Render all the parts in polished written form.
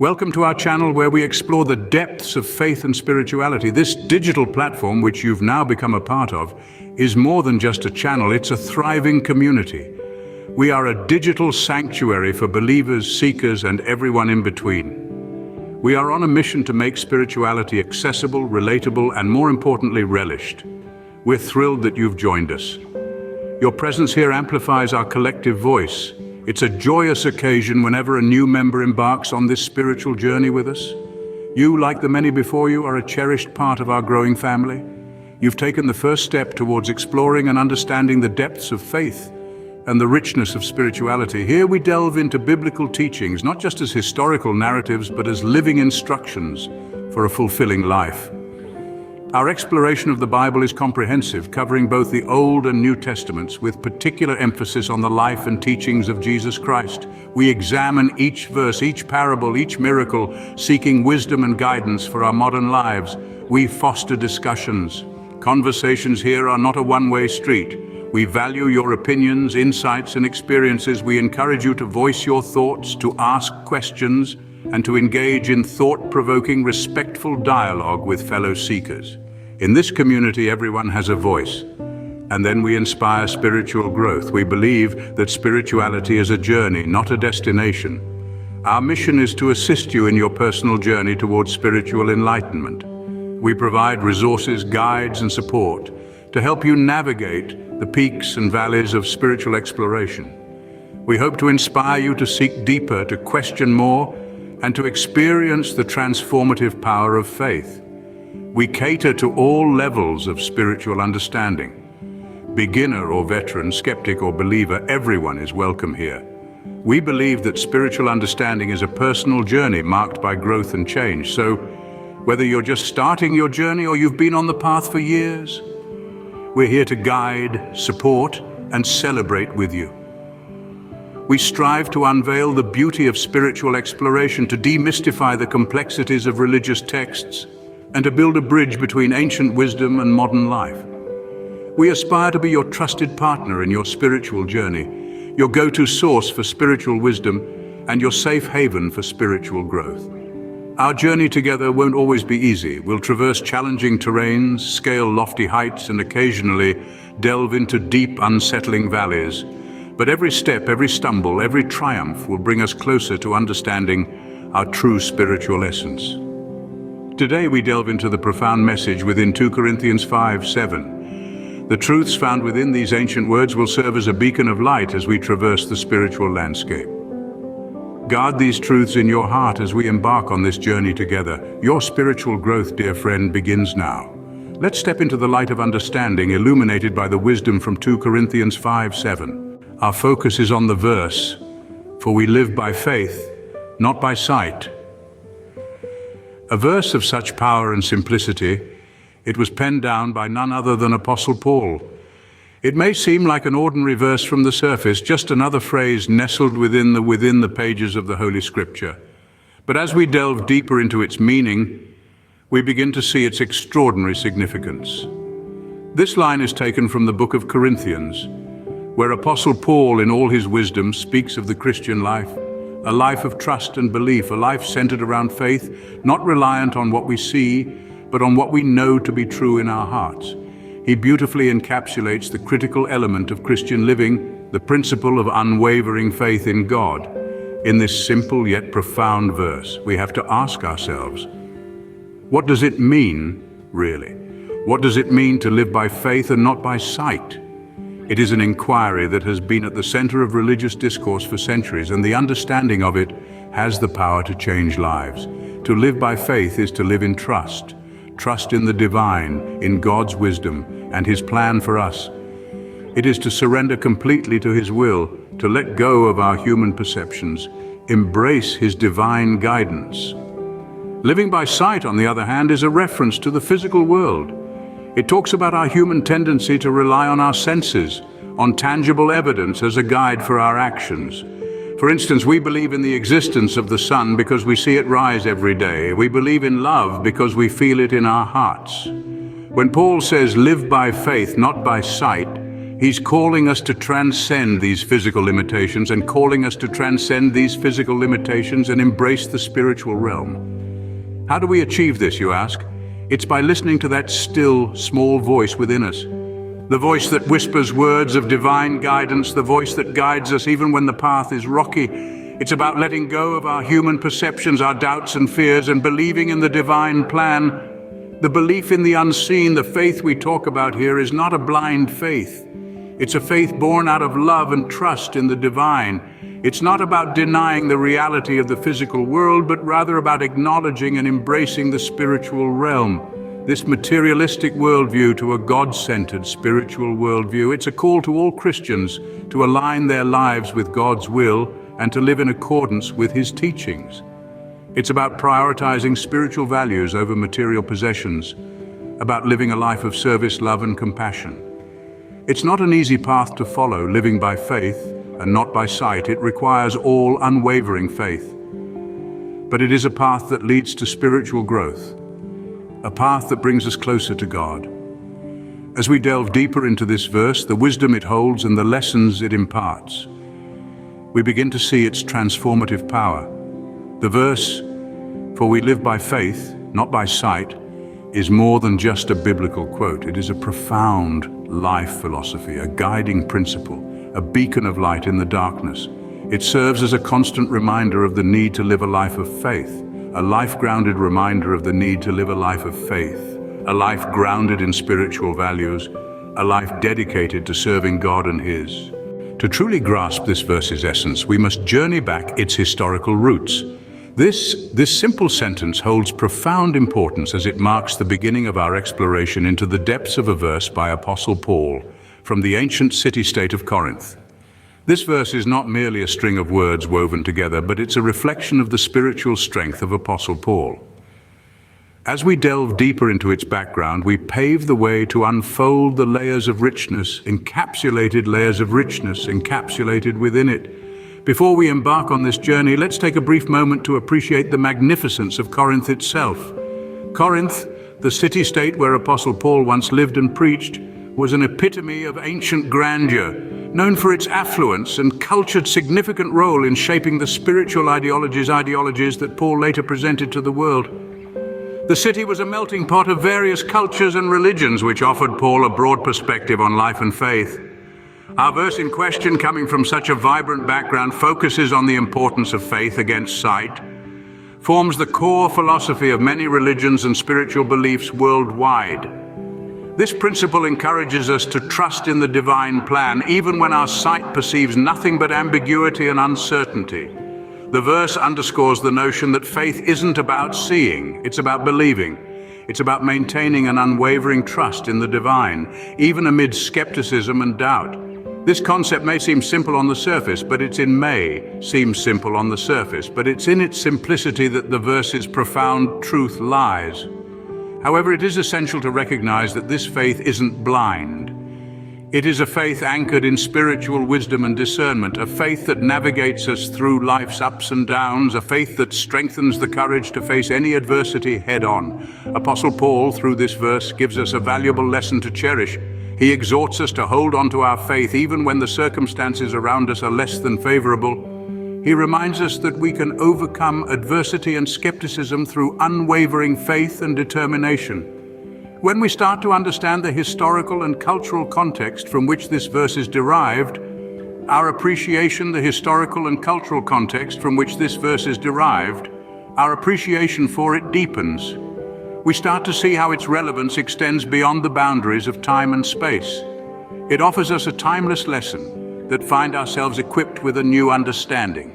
Welcome to our channel where we explore the depths of faith and spirituality. This digital platform, which you've now become a part of, is more than just a channel, it's a thriving community. We are a digital sanctuary for believers, seekers, and everyone in between. We are on a mission to make spirituality accessible, relatable, and more importantly, relished. We're thrilled that you've joined us. Your presence here amplifies our collective voice. It's a joyous occasion whenever a new member embarks on this spiritual journey with us. You, like the many before you, are a cherished part of our growing family. You've taken the first step towards exploring and understanding the depths of faith and the richness of spirituality. Here we delve into biblical teachings, not just as historical narratives, but as living instructions for a fulfilling life. Our exploration of the Bible is comprehensive, covering both the Old and New Testaments, with particular emphasis on the life and teachings of Jesus Christ. We examine each verse, each parable, each miracle, seeking wisdom and guidance for our modern lives. We foster discussions. Conversations here are not a one-way street. We value your opinions, insights, and experiences. We encourage you to voice your thoughts, to ask questions, and to engage in thought-provoking, respectful dialogue with fellow seekers. In this community, everyone has a voice, and then we inspire spiritual growth. We believe that spirituality is a journey, not a destination. Our mission is to assist you in your personal journey towards spiritual enlightenment. We provide resources, guides, and support to help you navigate the peaks and valleys of spiritual exploration. We hope to inspire you to seek deeper, to question more, and to experience the transformative power of faith. We cater to all levels of spiritual understanding. Beginner or veteran, skeptic or believer, everyone is welcome here. We believe that spiritual understanding is a personal journey marked by growth and change. So, whether you're just starting your journey or you've been on the path for years, we're here to guide, support, and celebrate with you. We strive to unveil the beauty of spiritual exploration, to demystify the complexities of religious texts, and to build a bridge between ancient wisdom and modern life. We aspire to be your trusted partner in your spiritual journey, your go-to source for spiritual wisdom, and your safe haven for spiritual growth. Our journey together won't always be easy. We'll traverse challenging terrains, scale lofty heights, and occasionally delve into deep, unsettling valleys. But every step, every stumble, every triumph will bring us closer to understanding our true spiritual essence. Today we delve into the profound message within 2 Corinthians 5:7. The truths found within these ancient words will serve as a beacon of light as we traverse the spiritual landscape. Guard these truths in your heart as we embark on this journey together. Your spiritual growth, dear friend, begins now. Let's step into the light of understanding illuminated by the wisdom from 2 Corinthians 5:7. Our focus is on the verse, "For we live by faith, not by sight." A verse of such power and simplicity, it was penned down by none other than Apostle Paul. It may seem like an ordinary verse from the surface, just another phrase nestled within the pages of the Holy Scripture. But as we delve deeper into its meaning, we begin to see its extraordinary significance. This line is taken from the book of Corinthians, where Apostle Paul, in all his wisdom, speaks of the Christian life, a life of trust and belief, a life centered around faith, not reliant on what we see, but on what we know to be true in our hearts. He beautifully encapsulates the critical element of Christian living, the principle of unwavering faith in God. In this simple yet profound verse, we have to ask ourselves, what does it mean, really? What does it mean to live by faith and not by sight? It is an inquiry that has been at the center of religious discourse for centuries, and the understanding of it has the power to change lives. To live by faith is to live in trust. Trust in the divine, in God's wisdom, and His plan for us. It is to surrender completely to His will, to let go of our human perceptions, embrace His divine guidance. Living by sight, on the other hand, is a reference to the physical world. It talks about our human tendency to rely on our senses, on tangible evidence as a guide for our actions. For instance, we believe in the existence of the sun because we see it rise every day. We believe in love because we feel it in our hearts. When Paul says, "Live by faith, not by sight," He's calling us to transcend these physical limitations and embrace the spiritual realm. How do we achieve this, you ask? It's by listening to that still, small voice within us. The voice that whispers words of divine guidance, the voice that guides us even when the path is rocky. It's about letting go of our human perceptions, our doubts and fears, and believing in the divine plan. The belief in the unseen, the faith we talk about here, is not a blind faith. It's a faith born out of love and trust in the divine. It's not about denying the reality of the physical world, but rather about acknowledging and embracing the spiritual realm. This materialistic worldview to a God-centered spiritual worldview. It's a call to all Christians to align their lives with God's will and to live in accordance with His teachings. It's about prioritizing spiritual values over material possessions, about living a life of service, love, and compassion. It's not an easy path to follow, living by faith and not by sight. It requires all unwavering faith. But it is a path that leads to spiritual growth, a path that brings us closer to God. As we delve deeper into this verse, the wisdom it holds and the lessons it imparts, we begin to see its transformative power. The verse, "For we live by faith, not by sight," is more than just a biblical quote. It is a profound life philosophy, a guiding principle, a beacon of light in the darkness. It serves as a constant reminder of the need to live a life of faith, a life-grounded reminder of the need to live a life of faith, a life grounded in spiritual values, a life dedicated to serving God and His. To truly grasp this verse's essence, we must journey back its historical roots. This simple sentence holds profound importance as it marks the beginning of our exploration into the depths of a verse by Apostle Paul from the ancient city-state of Corinth. This verse is not merely a string of words woven together, but it's a reflection of the spiritual strength of Apostle Paul. As we delve deeper into its background, we pave the way to unfold the layers of richness, encapsulated within it. Before we embark on this journey, let's take a brief moment to appreciate the magnificence of Corinth itself. Corinth, the city-state where Apostle Paul once lived and preached, was an epitome of ancient grandeur, known for its affluence and cultured significant role in shaping the spiritual ideologies that Paul later presented to the world. The city was a melting pot of various cultures and religions, which offered Paul a broad perspective on life and faith. Our verse in question, coming from such a vibrant background, focuses on the importance of faith against sight, forms the core philosophy of many religions and spiritual beliefs worldwide. This principle encourages us to trust in the divine plan, even when our sight perceives nothing but ambiguity and uncertainty. The verse underscores the notion that faith isn't about seeing, it's about believing. It's about maintaining an unwavering trust in the divine, even amid skepticism and doubt. This concept may seem simple on the surface, but it's in its simplicity that the verse's profound truth lies. However, it is essential to recognize that this faith isn't blind. It is a faith anchored in spiritual wisdom and discernment, a faith that navigates us through life's ups and downs, a faith that strengthens the courage to face any adversity head-on. Apostle Paul, through this verse, gives us a valuable lesson to cherish. He exhorts us to hold on to our faith even when the circumstances around us are less than favorable. He reminds us that we can overcome adversity and skepticism through unwavering faith and determination. When we start to understand the historical and cultural context from which this verse is derived, our appreciation for it deepens. We start to see how its relevance extends beyond the boundaries of time and space. It offers us a timeless lesson that finds ourselves equipped with a new understanding.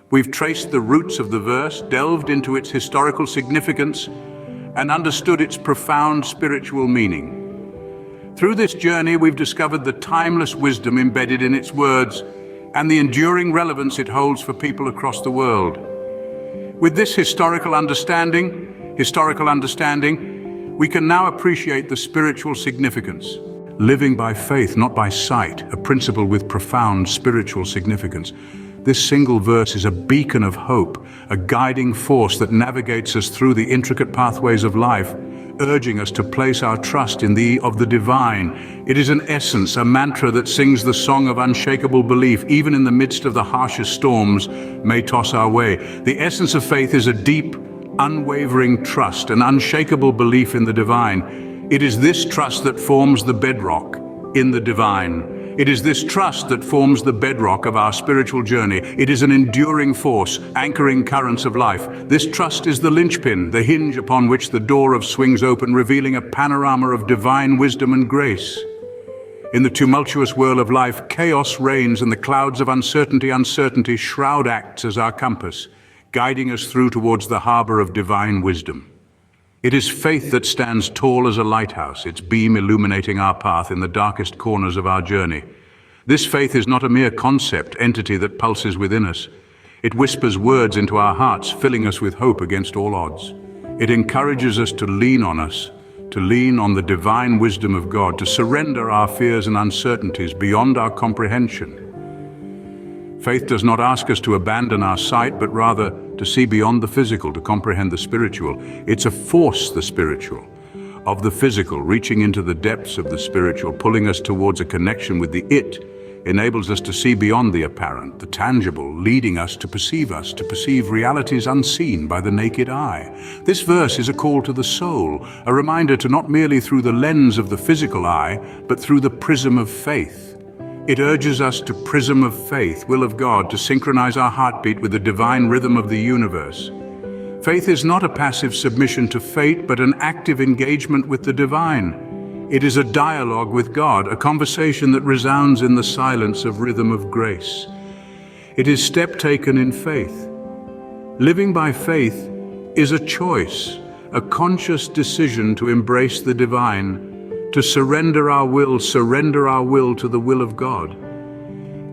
We've traced the roots of the verse, delved into its historical significance, and understood its profound spiritual meaning. Through this journey, we've discovered the timeless wisdom embedded in its words and the enduring relevance it holds for people across the world. With this historical understanding, we can now appreciate the spiritual significance. Living by faith, not by sight, a principle with profound spiritual significance. This single verse is a beacon of hope, a guiding force that navigates us through the intricate pathways of life, urging us to place our trust in the divine. It is an essence, a mantra that sings the song of unshakable belief, even in the midst of the harshest storms may toss our way. The essence of faith is a deep, unwavering trust, an unshakable belief in the divine. It is this trust that forms the bedrock in the divine. It is this trust that forms the bedrock of our spiritual journey. It is an enduring force, anchoring currents of life. This trust is the linchpin, the hinge upon which the door swings open, revealing a panorama of divine wisdom and grace. In the tumultuous whirl of life, chaos reigns and the clouds of uncertainty shroud acts as our compass, guiding us through towards the harbor of divine wisdom. It is faith that stands tall as a lighthouse, its beam illuminating our path in the darkest corners of our journey. This faith is not a mere concept, entity that pulses within us. It whispers words into our hearts, filling us with hope against all odds. It encourages us, to lean on the divine wisdom of God, to surrender our fears and uncertainties beyond our comprehension. Faith does not ask us to abandon our sight, but rather to see beyond the physical, to comprehend the spiritual. It's a force, the spiritual, of the physical, reaching into the depths of the spiritual, pulling us towards a connection with the it, enables us to see beyond the apparent, the tangible, leading us to perceive realities unseen by the naked eye. This verse is a call to the soul, a reminder to not merely through the lens of the physical eye, but through the prism of faith. It urges us to prism of faith, will of God, to synchronize our heartbeat with the divine rhythm of the universe. Faith is not a passive submission to fate, but an active engagement with the divine. It is a dialogue with God, a conversation that resounds in the silence of rhythm of grace. It is step taken in faith. Living by faith is a choice, a conscious decision to embrace the divine, to surrender our will to the will of God.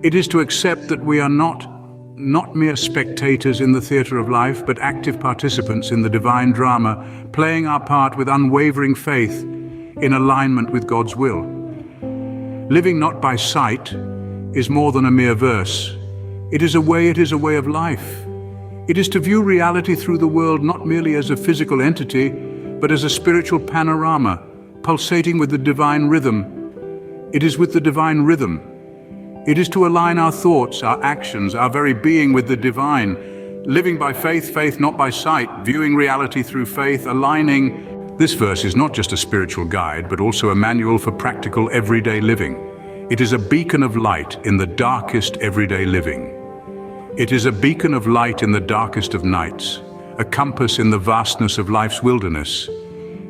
It is to accept that we are not mere spectators in the theater of life, but active participants in the divine drama, playing our part with unwavering faith in alignment with God's will. Living not by sight is more than a mere verse. It is a way of life. It is to view reality through the world not merely as a physical entity, but as a spiritual panorama, pulsating with the divine rhythm. It is with the divine rhythm. It is to align our thoughts, our actions, our very being with the divine. Living by faith not by sight, viewing reality through faith, aligning. This verse is not just a spiritual guide, but also a manual for practical everyday living. It is a beacon of light in the darkest everyday living. It is a beacon of light in the darkest of nights, a compass in the vastness of life's wilderness.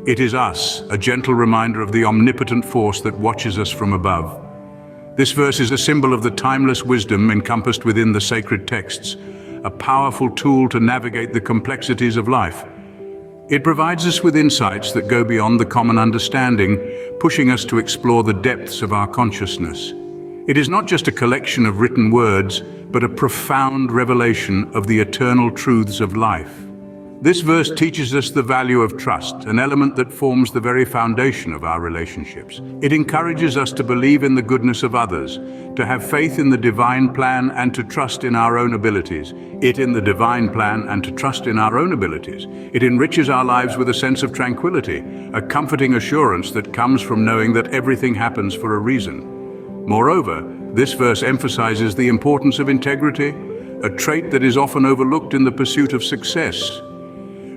It is us, a gentle reminder of the omnipotent force that watches us from above. This verse is a symbol of the timeless wisdom encompassed within the sacred texts, a powerful tool to navigate the complexities of life. It provides us with insights that go beyond the common understanding, pushing us to explore the depths of our consciousness. It is not just a collection of written words, but a profound revelation of the eternal truths of life. This verse teaches us the value of trust, an element that forms the very foundation of our relationships. It encourages us to believe in the goodness of others, to have faith in the divine plan and to trust in our own abilities. It enriches our lives with a sense of tranquility, a comforting assurance that comes from knowing that everything happens for a reason. Moreover, this verse emphasizes the importance of integrity, a trait that is often overlooked in the pursuit of success.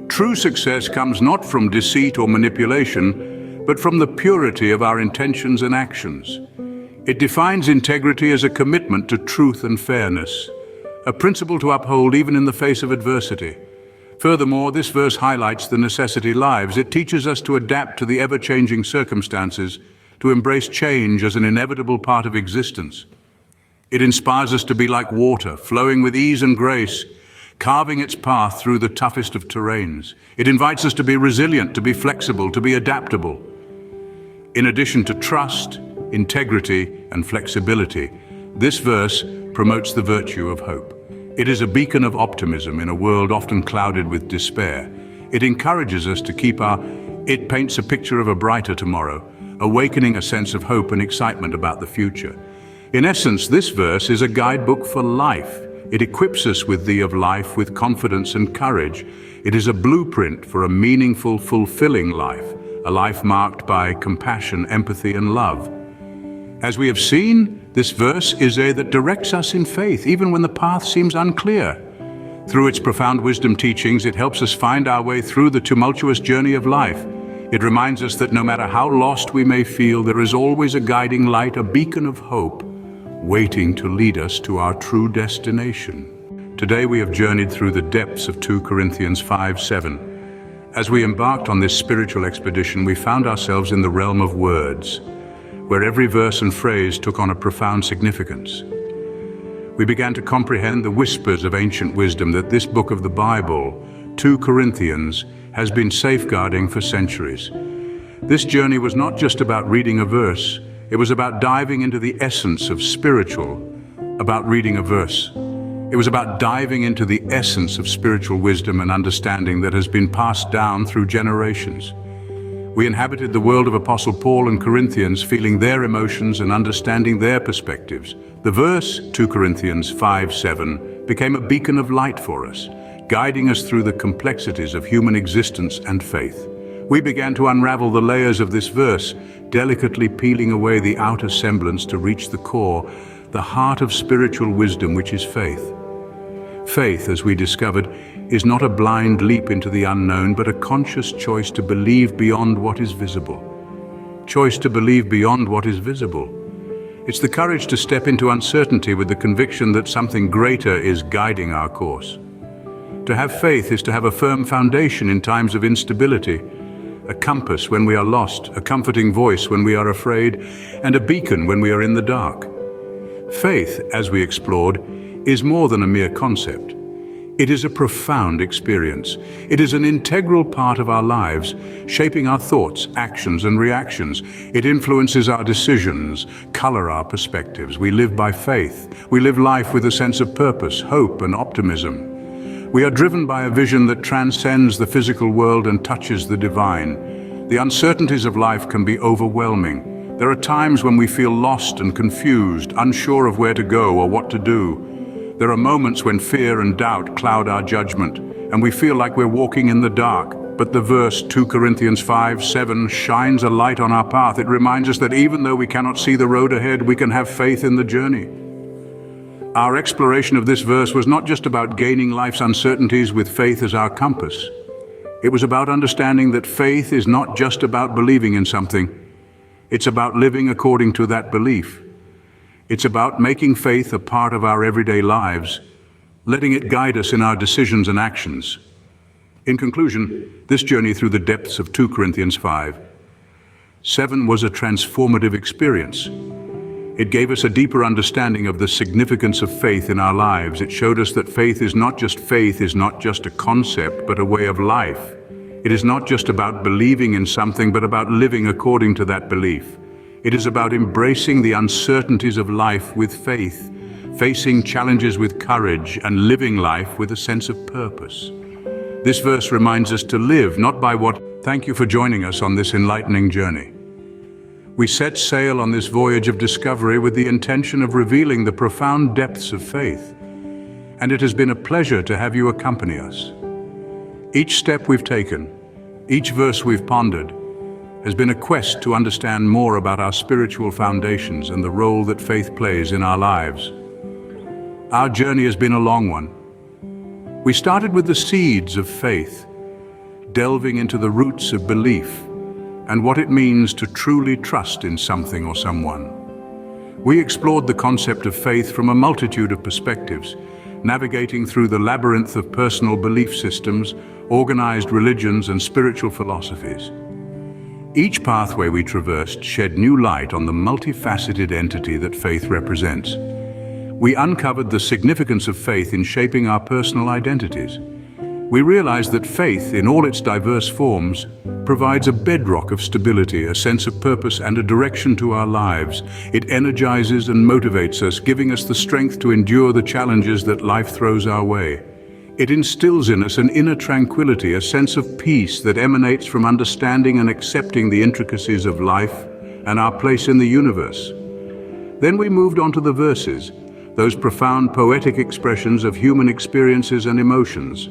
True success comes not from deceit or manipulation, but from the purity of our intentions and actions. It defines integrity as a commitment to truth and fairness, a principle to uphold even in the face of adversity. Furthermore, this verse highlights the necessity lives. It teaches us to adapt to the ever-changing circumstances, to embrace change as an inevitable part of existence. It inspires us to be like water, flowing with ease and grace, carving its path through the toughest of terrains. It invites us to be resilient, to be flexible, to be adaptable. In addition to trust, integrity, and flexibility, this verse promotes the virtue of hope. It is a beacon of optimism in a world often clouded with despair. It encourages us to it paints a picture of a brighter tomorrow, awakening a sense of hope and excitement about the future. In essence, this verse is a guidebook for life. It equips us with the of life with confidence and courage. It is a blueprint for a meaningful, fulfilling life, a life marked by compassion, empathy, and love. As we have seen, this verse is a that directs us in faith, even when the path seems unclear. Through its profound wisdom teachings, it helps us find our way through the tumultuous journey of life. It reminds us that no matter how lost we may feel, there is always a guiding light, a beacon of hope, waiting to lead us to our true destination. Today we have journeyed through the depths of 2 Corinthians 5:7. As we embarked on this spiritual expedition, we found ourselves in the realm of words, where every verse and phrase took on a profound significance. We began to comprehend the whispers of ancient wisdom that this book of the Bible, 2 Corinthians, has been safeguarding for centuries. This journey was not just about reading a verse, it was about diving into the essence of spiritual wisdom and understanding that has been passed down through generations. We inhabited the world of Apostle Paul and Corinthians, feeling their emotions and understanding their perspectives. The verse 2 Corinthians 5:7 became a beacon of light for us, guiding us through the complexities of human existence and faith. We began to unravel the layers of this verse, delicately peeling away the outer semblance to reach the core, the heart of spiritual wisdom, which is faith. Faith, as we discovered, is not a blind leap into the unknown, but a conscious choice to believe beyond what is visible. Choice to believe beyond what is visible. It's the courage to step into uncertainty with the conviction that something greater is guiding our course. To have faith is to have a firm foundation in times of instability, a compass when we are lost, a comforting voice when we are afraid, and a beacon when we are in the dark. Faith, as we explored, is more than a mere concept. It is a profound experience. It is an integral part of our lives, shaping our thoughts, actions, and reactions. It influences our decisions, color our perspectives. We live by faith. We live life with a sense of purpose, hope, and optimism. We are driven by a vision that transcends the physical world and touches the divine. The uncertainties of life can be overwhelming. There are times when we feel lost and confused, unsure of where to go or what to do. There are moments when fear and doubt cloud our judgment, and we feel like we're walking in the dark. But the verse 2 Corinthians 5:7 shines a light on our path. It reminds us that even though we cannot see the road ahead, we can have faith in the journey. Our exploration of this verse was not just about gaining life's uncertainties with faith as our compass. It was about understanding that faith is not just about believing in something. It's about living according to that belief. It's about making faith a part of our everyday lives, letting it guide us in our decisions and actions. In conclusion, this journey through the depths of 2 Corinthians 5:7 was a transformative experience. It gave us a deeper understanding of the significance of faith in our lives. It showed us that faith is not just a concept, but a way of life. It is not just about believing in something, but about living according to that belief. It is about embracing the uncertainties of life with faith, facing challenges with courage, and living life with a sense of purpose. This verse reminds us to live not by what. Thank you for joining us on this enlightening journey. We set sail on this voyage of discovery with the intention of revealing the profound depths of faith, and it has been a pleasure to have you accompany us. Each step we've taken, each verse we've pondered, has been a quest to understand more about our spiritual foundations and the role that faith plays in our lives. Our journey has been a long one. We started with the seeds of faith, delving into the roots of belief and what it means to truly trust in something or someone. We explored the concept of faith from a multitude of perspectives, navigating through the labyrinth of personal belief systems, organized religions, and spiritual philosophies. Each pathway we traversed shed new light on the multifaceted entity that faith represents. We uncovered the significance of faith in shaping our personal identities. We realized that faith, in all its diverse forms, provides a bedrock of stability, a sense of purpose, and a direction to our lives. It energizes and motivates us, giving us the strength to endure the challenges that life throws our way. It instills in us an inner tranquility, a sense of peace that emanates from understanding and accepting the intricacies of life and our place in the universe. Then we moved on to the verses, those profound poetic expressions of human experiences and emotions.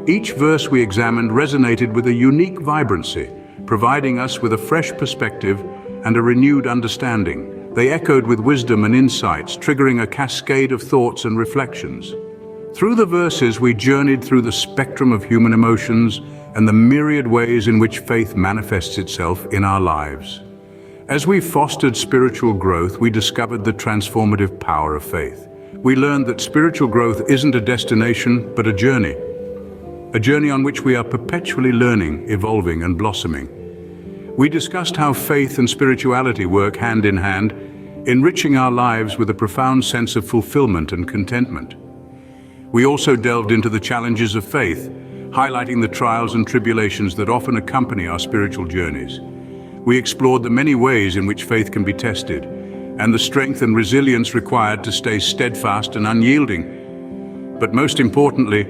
Each verse we examined resonated with a unique vibrancy, providing us with a fresh perspective and a renewed understanding. They echoed with wisdom and insights, triggering a cascade of thoughts and reflections. Through the verses, we journeyed through the spectrum of human emotions and the myriad ways in which faith manifests itself in our lives. As we fostered spiritual growth, we discovered the transformative power of faith. We learned that spiritual growth isn't a destination, but a journey on which we are perpetually learning, evolving, and blossoming. We discussed how faith and spirituality work hand in hand, enriching our lives with a profound sense of fulfillment and contentment. We also delved into the challenges of faith, highlighting the trials and tribulations that often accompany our spiritual journeys. We explored the many ways in which faith can be tested, and the strength and resilience required to stay steadfast and unyielding. But most importantly,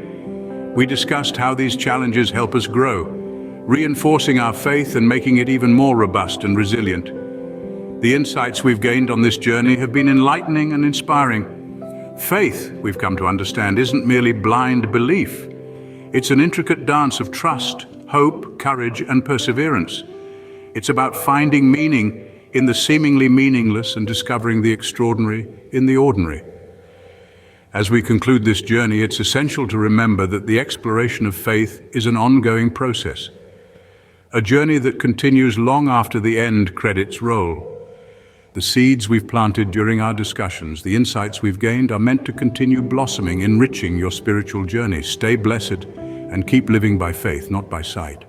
we discussed how these challenges help us grow, reinforcing our faith and making it even more robust and resilient. The insights we've gained on this journey have been enlightening and inspiring. Faith, we've come to understand, isn't merely blind belief. It's an intricate dance of trust, hope, courage, and perseverance. It's about finding meaning in the seemingly meaningless and discovering the extraordinary in the ordinary. As we conclude this journey, it's essential to remember that the exploration of faith is an ongoing process, a journey that continues long after the end credits roll. The seeds we've planted during our discussions, the insights we've gained, are meant to continue blossoming, enriching your spiritual journey. Stay blessed and keep living by faith, not by sight.